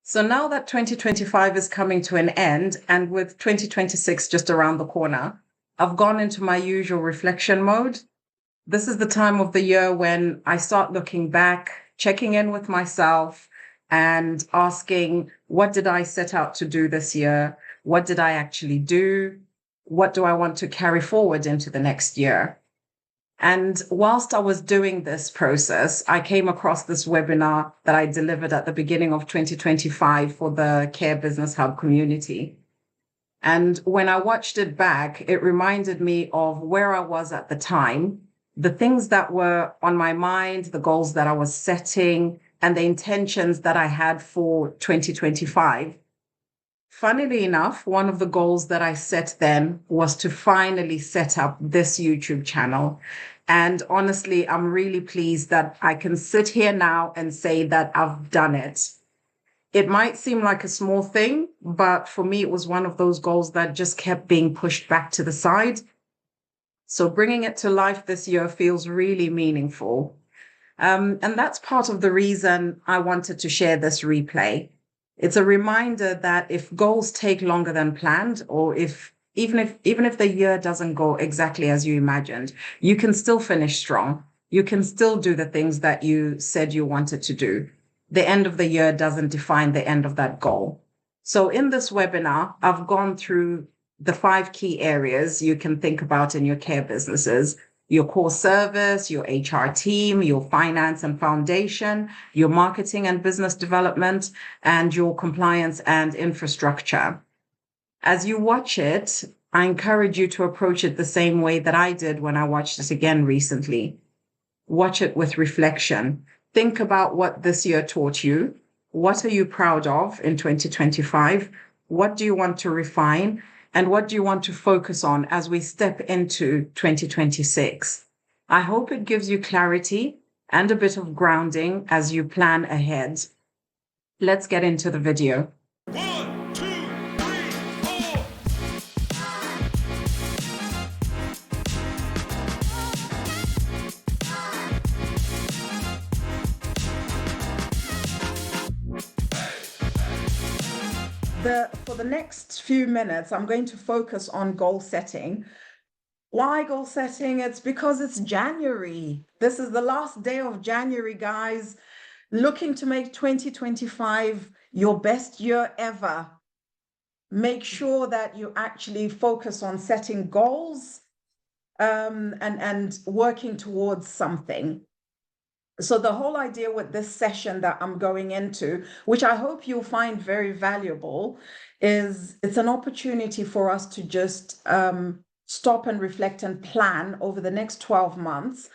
So now that 2025 is coming to an end, and with 2026 just around the corner, I've gone into my usual reflection mode. This is the time of the year when I start looking back, checking in with myself, and asking, what did I set out to do this year? What did I actually do? What do I want to carry forward into the next year? And whilst I was doing this process, I came across this webinar that I delivered at the beginning of 2025 for the Care Business Hub community. And when I watched it back, it reminded me of where I was at the time, the things that were on my mind, the goals that I was setting, and the intentions that I had for 2025. Funnily enough, one of the goals that I set then was to finally set up this YouTube channel. And honestly, I'm really pleased that I can sit here now and say that I've done it. It might seem like a small thing, but for me, it was one of those goals that just kept being pushed back to the side. So bringing it to life this year feels really meaningful. And that's part of the reason I wanted to share this replay. It's a reminder that if goals take longer than planned, or even if the year doesn't go exactly as you imagined, you can still finish strong. You can still do the things that you said you wanted to do. The end of the year doesn't define the end of that goal. So in this webinar, I've gone through the 5 key areas you can think about in your care businesses: your core service, your HR team, your finance and foundation, your marketing and business development, and your compliance and infrastructure. As you watch it, I encourage you to approach it the same way that I did when I watched it again recently. Watch it with reflection. Think about what this year taught you. What are you proud of in 2025? What do you want to refine? And what do you want to focus on as we step into 2026? I hope it gives you clarity and a bit of grounding as you plan ahead. Let's get into the video. 1, 2, 3, 4. For the next few minutes, I'm going to focus on goal setting. Why goal setting? It's because it's January. This is the last day of January, guys. Looking to make 2025 your best year ever. Make sure that you actually focus on setting goals and working towards something. So the whole idea with this session that I'm going into, which I hope you'll find very valuable, is it's an opportunity for us to just stop and reflect and plan over the next 12 months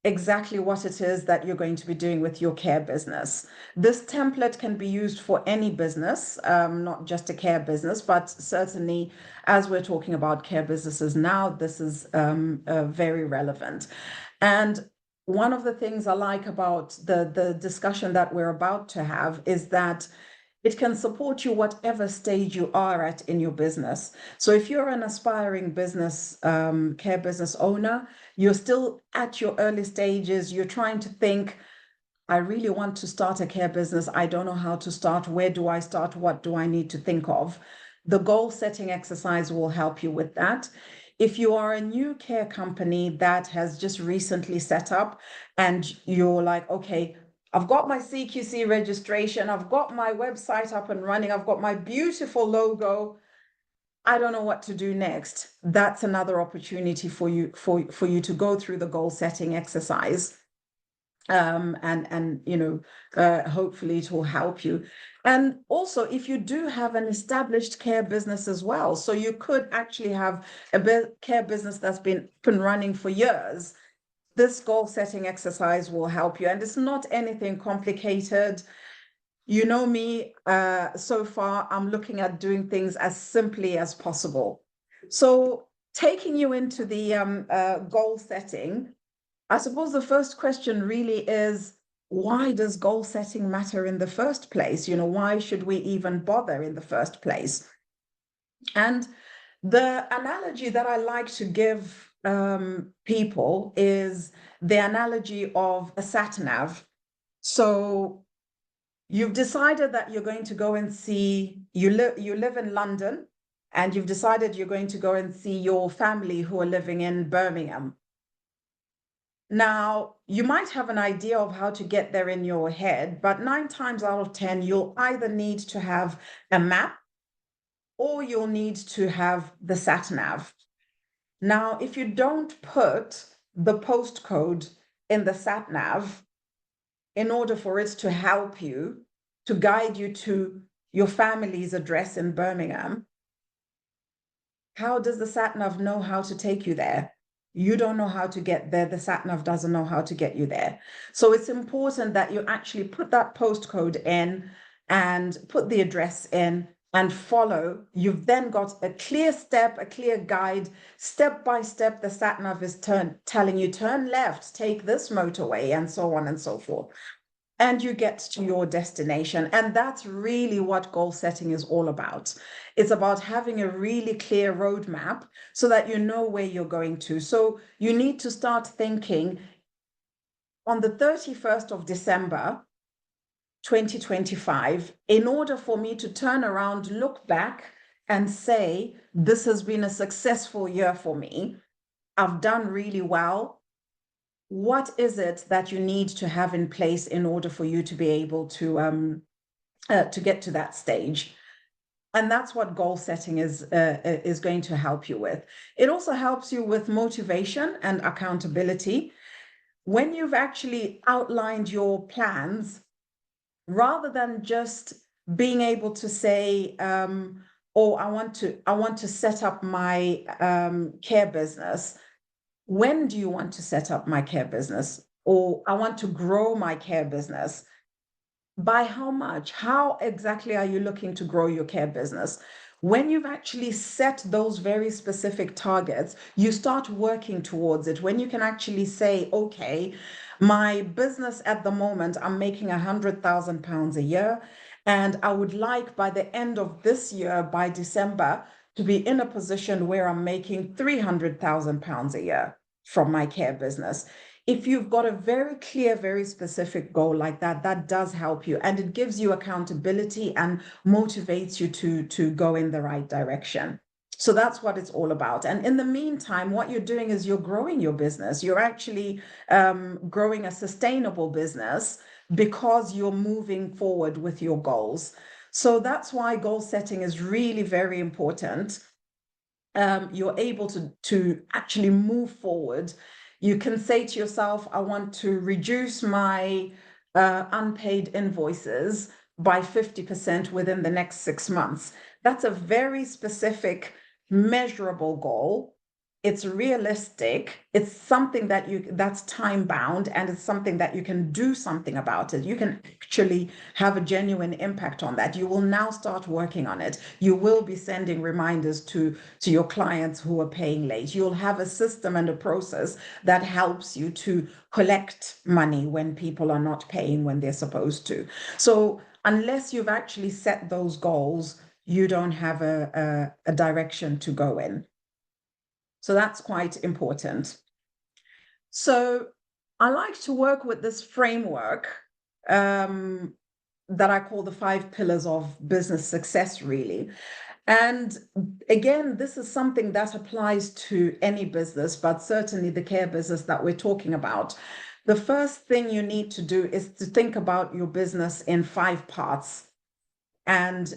exactly what it is that you're going to be doing with your care business. This template can be used for any business, not just a care business, but certainly as we're talking about care businesses now, this is very relevant. And one of the things I like about the discussion that we're about to have is that it can support you whatever stage you are at in your business. So if you're an aspiring business, care business owner, you're still at your early stages, you're trying to think, I really want to start a care business. I don't know how to start. Where do I start? What do I need to think of? The goal setting exercise will help you with that. If you are a new care company that has just recently set up and you're like, okay, I've got my CQC registration, I've got my website up and running, I've got my beautiful logo, I don't know what to do next. That's another opportunity for you to go through the goal setting exercise. And hopefully it will help you. And also, if you do have an established care business as well, so you could actually have a care business that's been running for years, this goal setting exercise will help you. And it's not anything complicated. You know me, so far, I'm looking at doing things as simply as possible. So taking you into the goal setting, I suppose the first question really is, why does goal setting matter in the first place? Why should we even bother in the first place? And the analogy that I like to give people is the analogy of a sat nav. So You've decided that you're going to go and see, you live in London, and you've decided you're going to go and see your family who are living in Birmingham. Now, you might have an idea of how to get there in your head, but 9 times out of 10, you'll either need to have a map or you'll need to have the sat nav. Now, if you don't put the postcode in the sat nav, in order for it to help you, to guide you to your family's address in Birmingham, how does the sat nav know how to take you there? You don't know how to get there. The sat nav doesn't know how to get you there. So it's important that you actually put that postcode in and put the address in and follow. You've then got a clear step, a clear guide, step by step. The sat nav is telling you turn left, take this motorway, and so on and so forth. And you get to your destination. And that's really what goal setting is all about. It's about having a really clear roadmap so that you know where you're going to. So you need to start thinking on the 31st of December, 2025, in order for me to turn around, look back and say, this has been a successful year for me. I've done really well. What is it that you need to have in place in order for you to be able to get to that stage? And that's what goal setting is going to help you with. It also helps you with motivation and accountability. When you've actually outlined your plans, rather than just being able to say, oh, I want to set up my care business. When do you want to set up my care business? Or I want to grow my care business. By how much? How exactly are you looking to grow your care business? When you've actually set those very specific targets, you start working towards it. When you can actually say, okay, my business at the moment, I'm making £100,000 a year, and I would like by the end of this year, by December, to be in a position where I'm making £300,000 a year from my care business. If you've got a very clear, very specific goal like that, that does help you, and it gives you accountability and motivates you to go in the right direction. So that's what it's all about. And in the meantime, what you're doing is you're growing your business. You're actually growing a sustainable business because you're moving forward with your goals. So that's why goal setting is really very important. You're able to actually move forward. You can say to yourself, I want to reduce my unpaid invoices by 50% within the next 6 months. That's a very specific, measurable goal. It's realistic. It's something that's time bound, and it's something that you can do something about it. You can actually have a genuine impact on that. You will now start working on it. You will be sending reminders to your clients who are paying late. You'll have a system and a process that helps you to collect money when people are not paying when they're supposed to. So unless you've actually set those goals, you don't have a direction to go in. So that's quite important. So I like to work with this framework that I call the 5 pillars of business success, really. And again, this is something that applies to any business, but certainly the care business that we're talking about. The first thing you need to do is to think about your business in 5 parts. And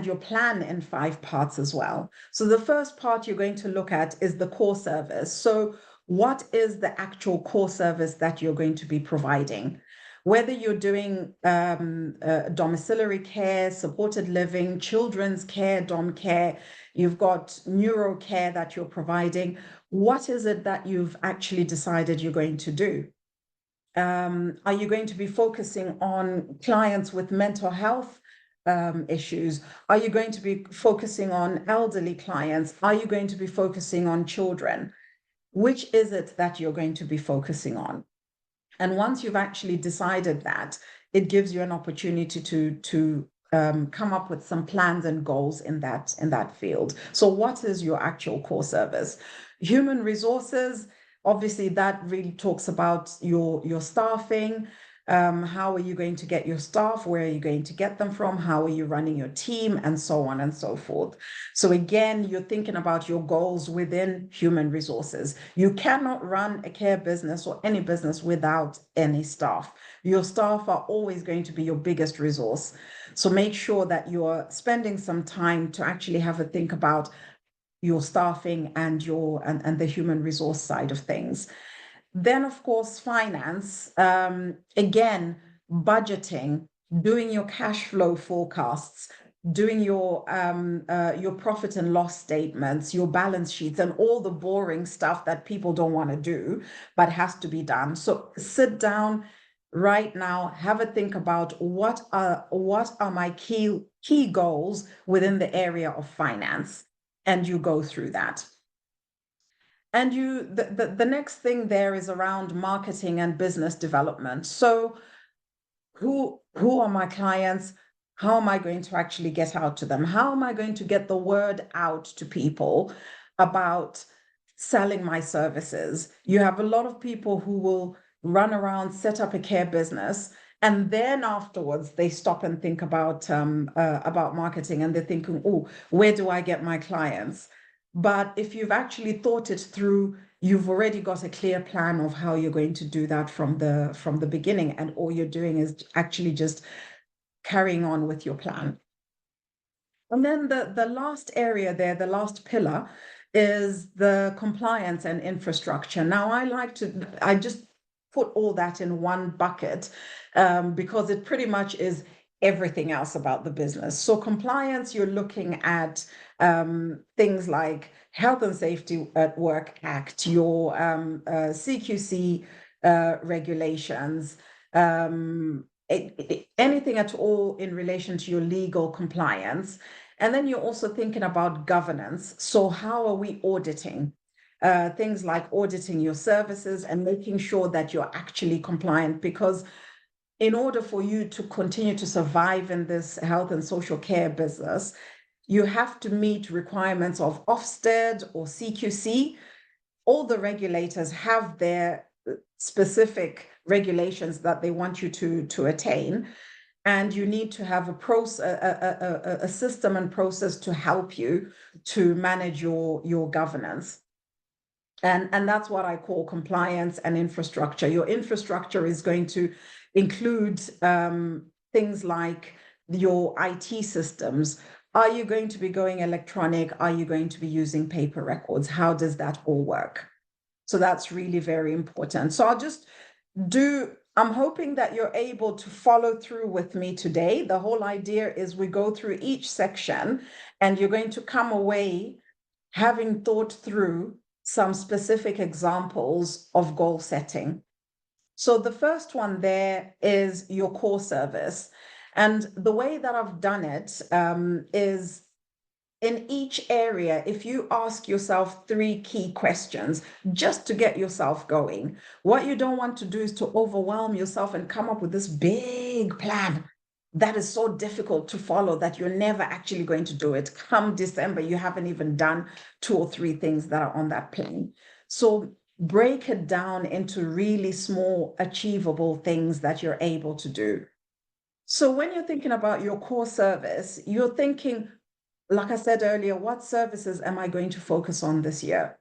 your plan in 5 parts as well. So the first part you're going to look at is the core service. So what is the actual core service that you're going to be providing? Whether you're doing domiciliary care, supported living, children's care, dom care, you've got neuro care that you're providing, what is it that you've actually decided you're going to do? Are you going to be focusing on clients with mental health issues? Are you going to be focusing on elderly clients? Are you going to be focusing on children? Which is it that you're going to be focusing on? And once you've actually decided that, it gives you an opportunity to come up with some plans and goals in that field. So what is your actual core service? Human resources, obviously that really talks about your staffing. How are you going to get your staff? Where are you going to get them from? How are you running your team? And so on and so forth. So again, you're thinking about your goals within human resources. You cannot run a care business or any business without any staff. Your staff are always going to be your biggest resource. So make sure that you're spending some time to actually have a think about your staffing and and the human resource side of things. Then, of course, finance, again, budgeting, doing your cash flow forecasts, doing your profit and loss statements, your balance sheets, and all the boring stuff that people don't want to do, but has to be done. So sit down right now, have a think about what are my key goals within the area of finance, and you go through that. And the next thing there is around marketing and business development. So who are my clients? How am I going to actually get out to them? How am I going to get the word out to people about selling my services? You have a lot of people who will run around, set up a care business, and then afterwards they stop and think about marketing, and they're thinking, oh, where do I get my clients? But if you've actually thought it through, you've already got a clear plan of how you're going to do that from the beginning, and all you're doing is actually just carrying on with your plan. And then the last area there, the last pillar, is the compliance and infrastructure. Now, I just put all that in one bucket because it pretty much is everything else about the business. So compliance, you're looking at things like Health and Safety at Work Act, your CQC regulations, anything at all in relation to your legal compliance. And then you're also thinking about governance. So how are we auditing? Things like auditing your services and making sure that you're actually compliant, because in order for you to continue to survive in this health and social care business, you have to meet requirements of Ofsted or CQC. All the regulators have their specific regulations that they want you to attain, and you need to have a system and process to help you to manage your governance. And that's what I call compliance and infrastructure. Your infrastructure is going to include things like your IT systems. Are you going to be going electronic? Are you going to be using paper records? How does that all work? So that's really very important. So I'm hoping that you're able to follow through with me today. The whole idea is we go through each section and you're going to come away having thought through some specific examples of goal setting. So the first one there is your core service. And the way that I've done it is in each area, if you ask yourself 3 key questions just to get yourself going. What you don't want to do is to overwhelm yourself and come up with this big plan that is so difficult to follow that you're never actually going to do it. Come December, you haven't even done 2 or 3 things that are on that plan. So break it down into really small, achievable things that you're able to do. So when you're thinking about your core service, you're thinking, like I said earlier, what services am I going to focus on this year?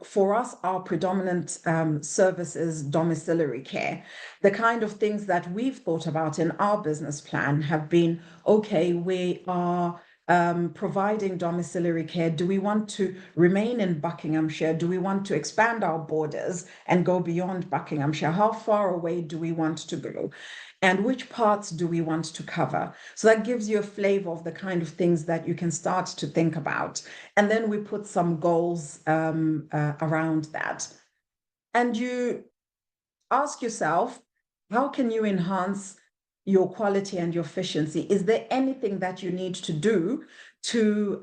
For us, our predominant service is domiciliary care. The kind of things that we've thought about in our business plan have been, okay, we are providing domiciliary care. Do we want to remain in Buckinghamshire? Do we want to expand our borders and go beyond Buckinghamshire? How far away do we want to go? And which parts do we want to cover? So that gives you a flavor of the kind of things that you can start to think about. And then we put some goals around that. And you ask yourself, how can you enhance your quality and your efficiency? Is there anything that you need to do to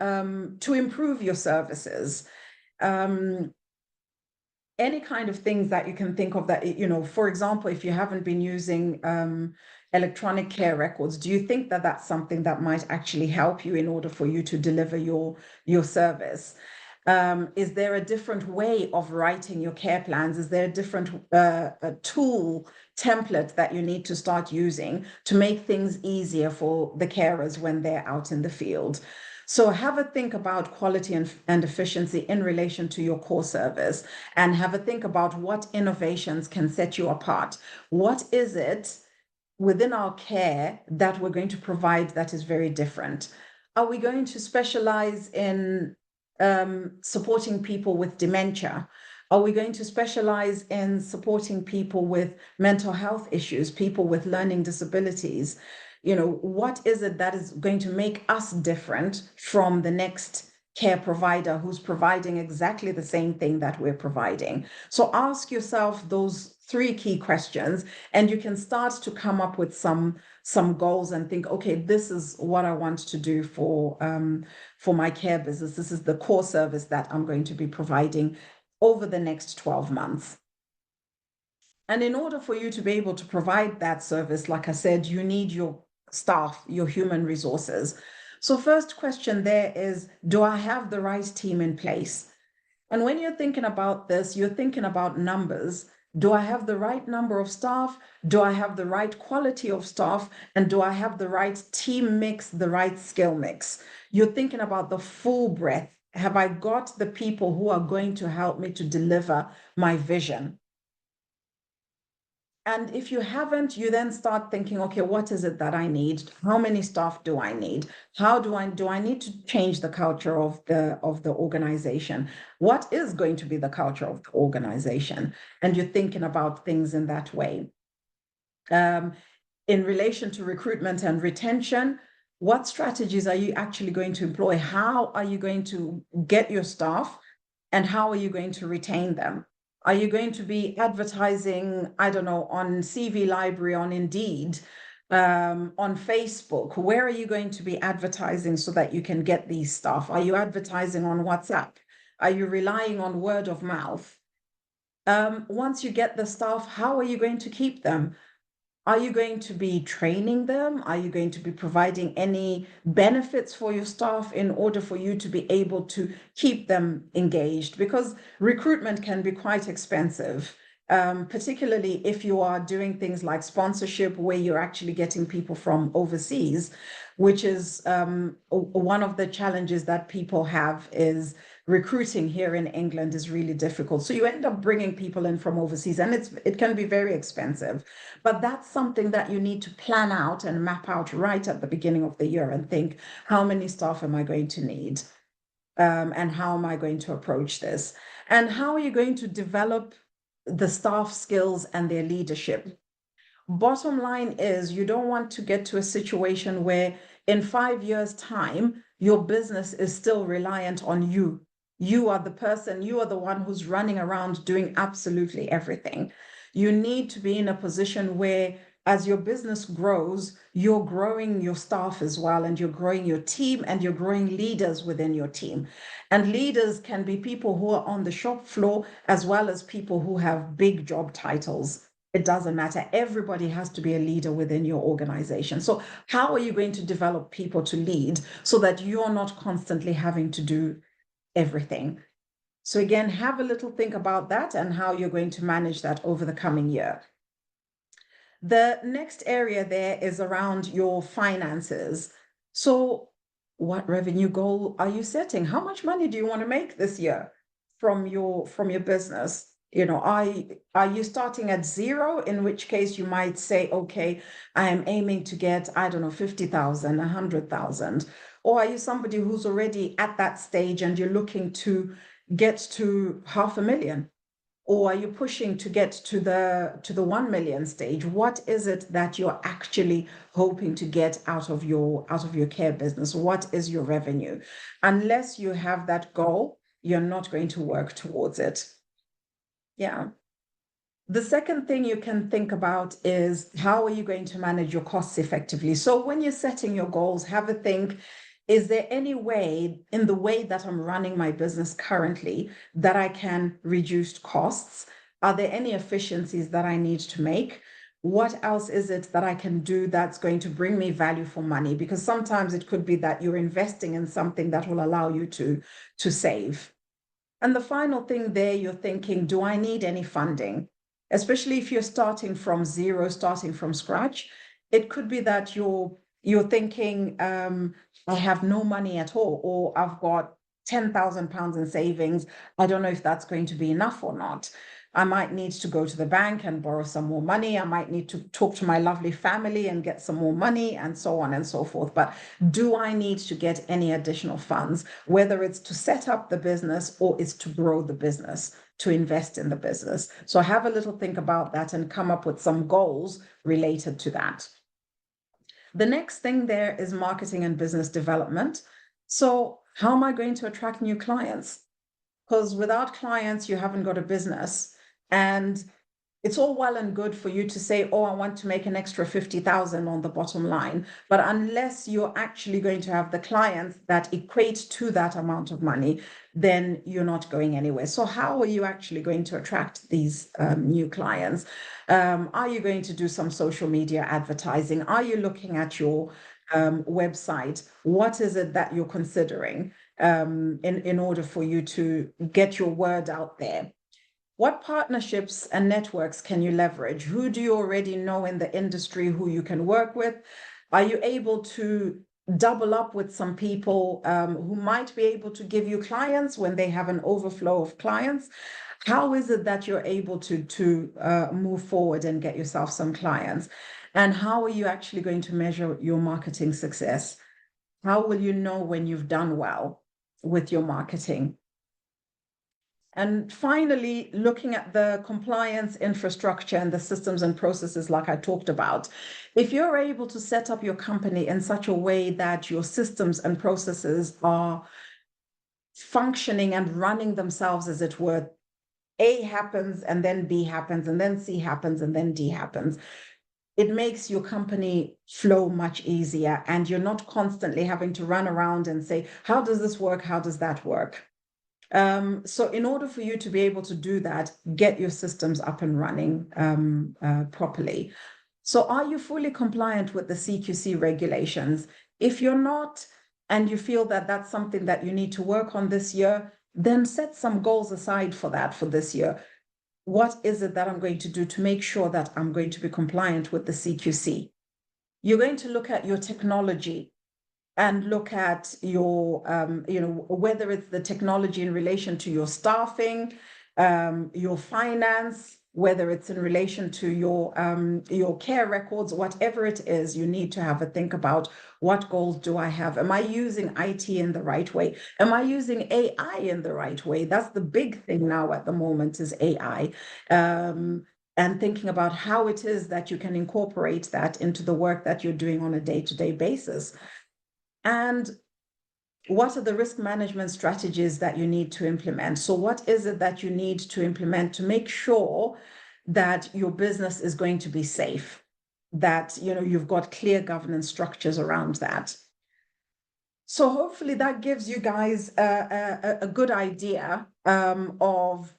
improve your services? Any kind of things that you can think of that, for example, if you haven't been using electronic care records, do you think that that's something that might actually help you in order for you to deliver your service? Is there a different way of writing your care plans? Is there a different a tool template that you need to start using to make things easier for the carers when they're out in the field? So have a think about quality and efficiency in relation to your core service, and have a think about what innovations can set you apart. What is it within our care that we're going to provide that is very different? Are we going to specialize in supporting people with dementia? Are we going to specialize in supporting people with mental health issues, people with learning disabilities? You know, what is it that is going to make us different from the next care provider who's providing exactly the same thing that we're providing? So ask yourself those three key questions, and you can start to come up with some goals and think, okay, this is what I want to do for my care business. This is the core service that I'm going to be providing over the next 12 months. And in order for you to be able to provide that service, like I said, you need your staff, your human resources. So first question there is, do I have the right team in place? And when you're thinking about this, you're thinking about numbers. Do I have the right number of staff? Do I have the right quality of staff? And do I have the right team mix, the right skill mix? You're thinking about the full breadth. Have I got the people who are going to help me to deliver my vision? And if you haven't, you then start thinking, okay, what is it that I need? How many staff do I need? How do I need to change the culture of the organization? What is going to be the culture of the organization? And you're thinking about things in that way. In relation to recruitment and retention, what strategies are you actually going to employ? How are you going to get your staff, and how are you going to retain them? Are you going to be advertising, I don't know, on CV Library, on Indeed, on Facebook? Where are you going to be advertising so that you can get these staff? Are you advertising on WhatsApp? Are you relying on word of mouth? Once you get the staff, how are you going to keep them? Are you going to be training them? Are you going to be providing any benefits for your staff in order for you to be able to keep them engaged? Because recruitment can be quite expensive, particularly if you are doing things like sponsorship, where you're actually getting people from overseas, which is one of the challenges that people have, is recruiting here in England is really difficult. So you end up bringing people in from overseas, and it can be very expensive. But that's something that you need to plan out and map out right at the beginning of the year, and think, how many staff am I going to need? And how am I going to approach this? And how are you going to develop the staff skills and their leadership? Bottom line is, you don't want to get to a situation where in 5 years' time, your business is still reliant on you. You are the person, you are the one who's running around doing absolutely everything. You need to be in a position where, as your business grows, you're growing your staff as well, and you're growing your team, and you're growing leaders within your team. And leaders can be people who are on the shop floor, as well as people who have big job titles. It doesn't matter. Everybody has to be a leader within your organization. So how are you going to develop people to lead so that you're not constantly having to do everything? So again, have a little think about that and how you're going to manage that over the coming year. The next area there is around your finances. So what revenue goal are you setting? How much money do you want to make this year from your business? You know, are you starting at zero, in which case you might say, okay, I am aiming to get, I don't know, 50,000, 100,000. Or are you somebody who's already at that stage and you're looking to get to 500,000? Or are you pushing to get to the 1 million stage? What is it that you're actually hoping to get out of your care business? What is your revenue? Unless you have that goal, you're not going to work towards it. Yeah. The second thing you can think about is, how are you going to manage your costs effectively? So when you're setting your goals, have a think, is there any way, in the way that I'm running my business currently, that I can reduce costs? Are there any efficiencies that I need to make? What else is it that I can do that's going to bring me value for money? Because sometimes it could be that you're investing in something that will allow you to save. And the final thing there, you're thinking, do I need any funding? Especially if you're starting from zero, starting from scratch. It could be that you're thinking, I have no money at all, or I've got £10,000 in savings. I don't know if that's going to be enough or not. I might need to go to the bank and borrow some more money. I might need to talk to my lovely family and get some more money, and so on and so forth. But do I need to get any additional funds, whether it's to set up the business or it's to grow the business, to invest in the business? So have a little think about that and come up with some goals related to that. The next thing there is marketing and business development. So how am I going to attract new clients? Because without clients, you haven't got a business. And it's all well and good for you to say, oh, I want to make an extra 50,000 on the bottom line. But unless you're actually going to have the clients that equate to that amount of money, then you're not going anywhere. So how are you actually going to attract these new clients? Are you going to do some social media advertising? Are you looking at your website? What is it that you're considering in order for you to get your word out there? What partnerships and networks can you leverage? Who do you already know in the industry who you can work with? Are you able to double up with some people who might be able to give you clients when they have an overflow of clients? How is it that you're able to move forward and get yourself some clients? And how are you actually going to measure your marketing success? How will you know when you've done well with your marketing? And finally, looking at the compliance infrastructure and the systems and processes, like I talked about, if you're able to set up your company in such a way that your systems and processes are functioning and running themselves, as it were, A happens and then B happens and then C happens and then D happens. It makes your company flow much easier, and you're not constantly having to run around and say, how does this work? How does that work? So in order for you to be able to do that, get your systems up and running properly. So are you fully compliant with the CQC regulations? If you're not, and you feel that that's something that you need to work on this year, then set some goals aside for that for this year. What is it that I'm going to do to make sure that I'm going to be compliant with the CQC? You're going to look at your technology and look at your, whether it's the technology in relation to your staffing, your finance, whether it's in relation to your care records, whatever it is, you need to have a think about, what goals do I have? Am I using IT in the right way? Am I using AI in the right way? That's the big thing now at the moment, is AI. And thinking about how it is that you can incorporate that into the work that you're doing on a day-to-day basis. And what are the risk management strategies that you need to implement? So what is it that you need to implement to make sure that your business is going to be safe, that you've got clear governance structures around that? So hopefully that gives you guys a good idea of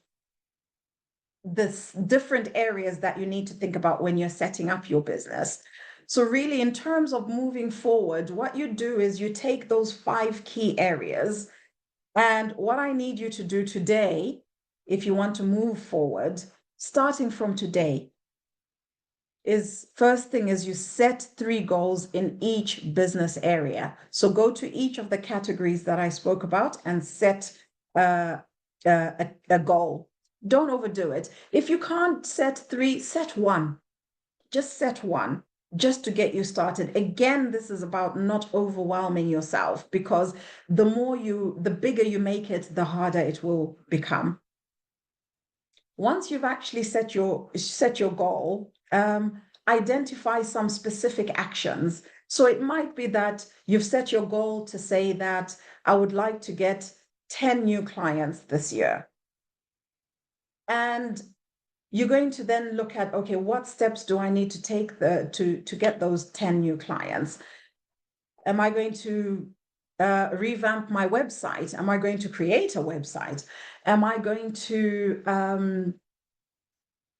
this different areas that you need to think about when you're setting up your business. So really, in terms of moving forward, what you do is you take those 5 key areas, and what I need you to do today, if you want to move forward, starting from today, is first thing is you set 3 goals in each business area. So go to each of the categories that I spoke about and set a goal. Don't overdo it. If you can't set 3, set 1. Just set 1, just to get you started. Again, this is about not overwhelming yourself, because the bigger you make it, the harder it will become. Once you've actually set your goal, identify some specific actions. So it might be that you've set your goal to say that I would like to get 10 new clients this year. And you're going to then look at, okay, what steps do I need to take to get those 10 new clients? Am I going to revamp my website? Am I going to create a website? Am I going to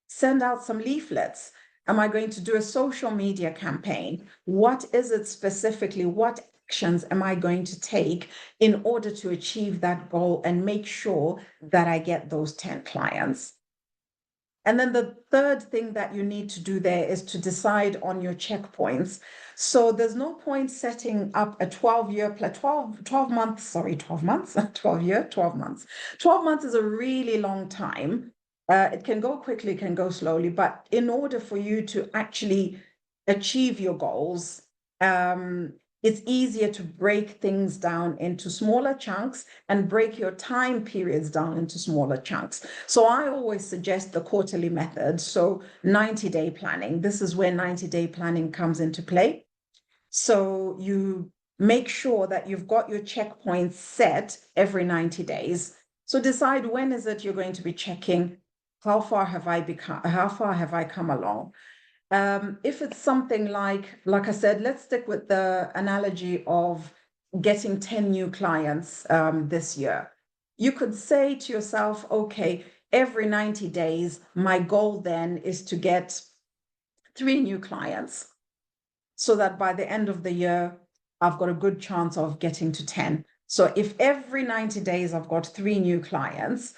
send out some leaflets? Am I going to do a social media campaign? What is it specifically? What actions am I going to take in order to achieve that goal and make sure that I get those 10 clients? And then the third thing that you need to do there is to decide on your checkpoints. So there's no point setting up a 12 months, sorry, 12 months, 12 months. 12 months is a really long time. It can go quickly, can go slowly, but in order for you to actually achieve your goals, it's easier to break things down into smaller chunks and break your time periods down into smaller chunks. So I always suggest the quarterly method. So 90-day planning. This is where 90-day planning comes into play. So you make sure that you've got your checkpoints set every 90 days. So decide when is it you're going to be checking, how far have I come along? If it's something like I said, let's stick with the analogy of getting 10 new clients this year. You could say to yourself, okay, every 90 days, my goal then is to get 3 new clients so that by the end of the year, I've got a good chance of getting to 10. So if every 90 days I've got 3 new clients,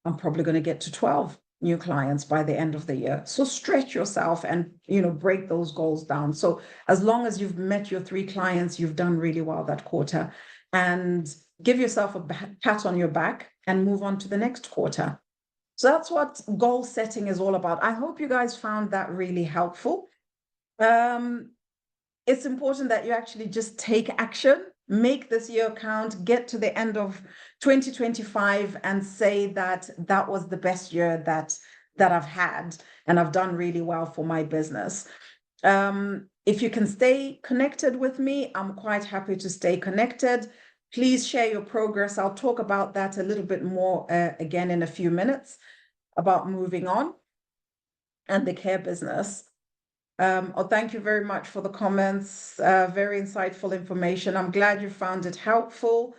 I'm probably going to get to 12 new clients by the end of the year. So stretch yourself and, break those goals down. So as long as you've met your 3 clients, you've done really well that quarter, and give yourself a pat on your back and move on to the next quarter. So that's what goal setting is all about. I hope you guys found that really helpful. It's important that you actually just take action, make this year count, get to the end of 2025 and say that that was the best year that I've had, and I've done really well for my business. If you can stay connected with me, I'm quite happy to stay connected. Please share your progress. I'll talk about that a little bit more again in a few minutes about moving on and the care business. Thank you very much for the comments. Very insightful information. I'm glad you found it helpful.